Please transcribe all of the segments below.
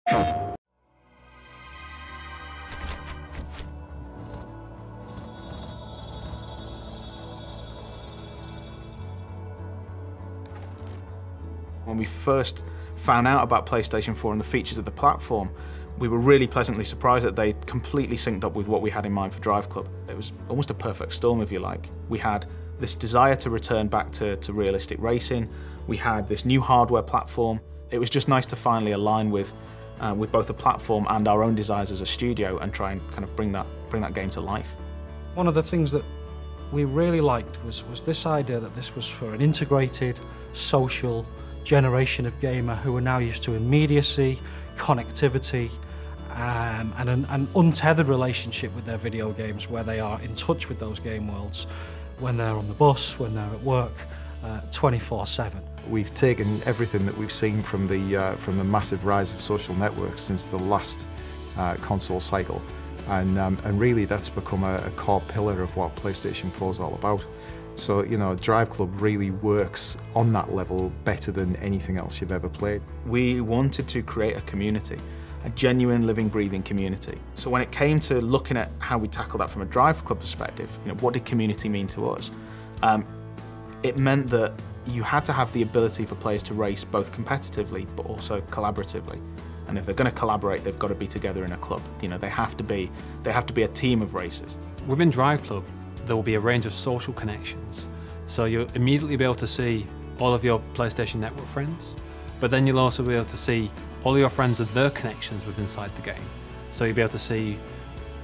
When we first found out about PlayStation 4 and the features of the platform, we were really pleasantly surprised that they completely synced up with what we had in mind for Drive Club. It was almost a perfect storm, if you like. We had this desire to return back to realistic racing. We had this new hardware platform. It was just nice to finally align with both the platform and our own desires as a studio and try and kind of bring that game to life. One of the things that we really liked was this idea that this was for an integrated, social generation of gamer who are now used to immediacy, connectivity, and an untethered relationship with their video games, where they are in touch with those game worlds when they're on the bus, when they're at work, 24/7. We've taken everything that we've seen from the massive rise of social networks since the last console cycle, and really that's become a core pillar of what PlayStation 4 is all about. So, you know, Drive Club really works on that level better than anything else you've ever played. We wanted to create a community, a genuine, living, breathing community. So when it came to looking at how we tackle that from a Drive Club perspective, you know, what did community mean to us? It meant that you had to have the ability for players to race both competitively but also collaboratively. And if they're going to collaborate, they've got to be together in a club. You know, they have to be a team of racers. Within Drive Club, there will be a range of social connections. So you'll immediately be able to see all of your PlayStation Network friends, but then you'll also be able to see all your friends and their connections within inside the game. So you'll be able to see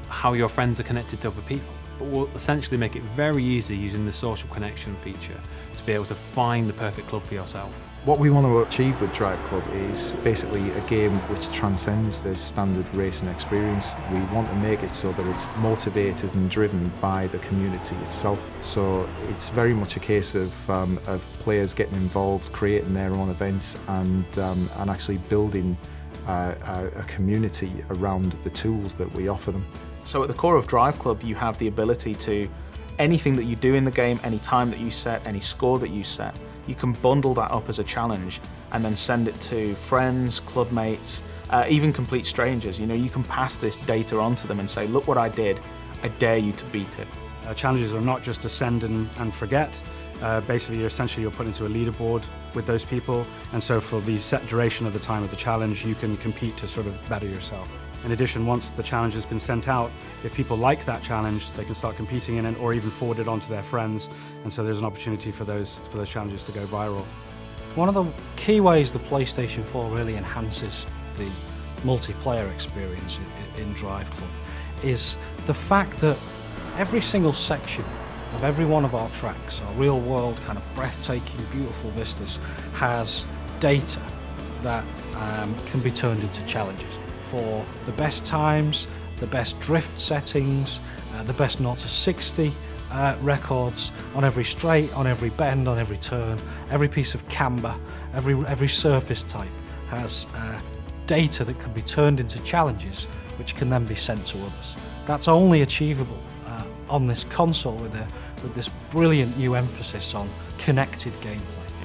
how your friends are connected to other people. But we'll essentially make it very easy using the social connection feature to be able to find the perfect club for yourself. What we want to achieve with Drive Club is basically a game which transcends the standard racing experience. We want to make it so that it's motivated and driven by the community itself. So it's very much a case of players getting involved, creating their own events, and actually building a community around the tools that we offer them. So at the core of Drive Club, you have the ability to, anything that you do in the game, any time that you set, any score that you set, you can bundle that up as a challenge and then send it to friends, club mates, even complete strangers. You know, you can pass this data on to them and say, look what I did, I dare you to beat it. Challenges are not just to send and forget. Basically, you're put into a leaderboard with those people, and so for the set duration of the time of the challenge, you can compete to sort of better yourself. In addition, once the challenge has been sent out, if people like that challenge, they can start competing in it or even forward it on to their friends, and so there's an opportunity for those challenges to go viral. One of the key ways the PlayStation 4 really enhances the multiplayer experience in Drive Club is the fact that every single section of every one of our tracks, our real-world kind of breathtaking, beautiful vistas, has data that can be turned into challenges for the best times, the best drift settings, the best 0 to 60 records on every straight, on every bend, on every turn, every piece of camber, every surface type has data that can be turned into challenges which can then be sent to others. That's only achievable on this console with this brilliant new emphasis on connected gameplay.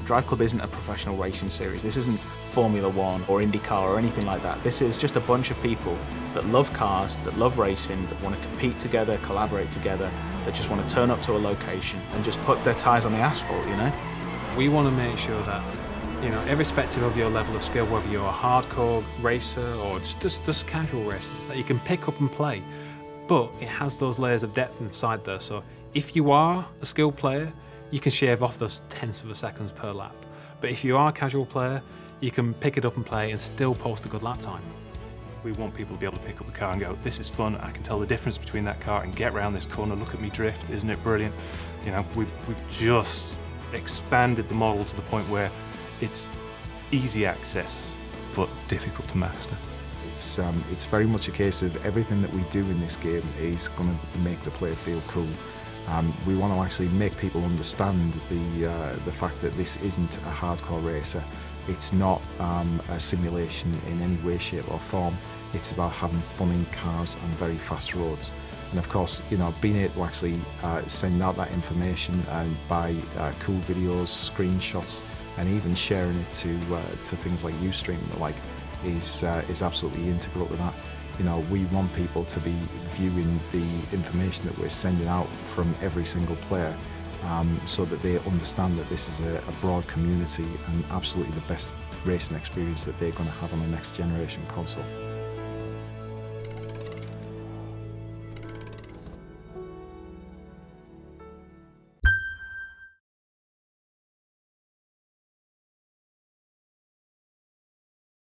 Drive Club isn't a professional racing series. This isn't Formula 1 or IndyCar or anything like that. This is just a bunch of people that love cars, that love racing, that want to compete together, collaborate together, that just want to turn up to a location and just put their tyres on the asphalt, you know? We want to make sure that, you know, irrespective of your level of skill, whether you're a hardcore racer or just casual racer, that you can pick up and play. But it has those layers of depth inside there, so if you are a skilled player, you can shave off those tenths of a seconds per lap. But if you are a casual player, you can pick it up and play and still post a good lap time. We want people to be able to pick up the car and go, this is fun, I can tell the difference between that car and get around this corner, look at me drift, isn't it brilliant? You know, we've just expanded the model to the point where it's easy access, but difficult to master. It's very much a case of everything that we do in this game is going to make the player feel cool. We want to actually make people understand the fact that this isn't a hardcore racer. It's not a simulation in any way, shape or form. It's about having fun in cars on very fast roads. And of course, you know, being able to actually send out that information by cool videos, screenshots, and even sharing it to things like Ustream, like is absolutely integral to that. You know, we want people to be viewing the information that we're sending out from every single player, so that they understand that this is a broad community and absolutely the best racing experience that they're going to have on the next generation console.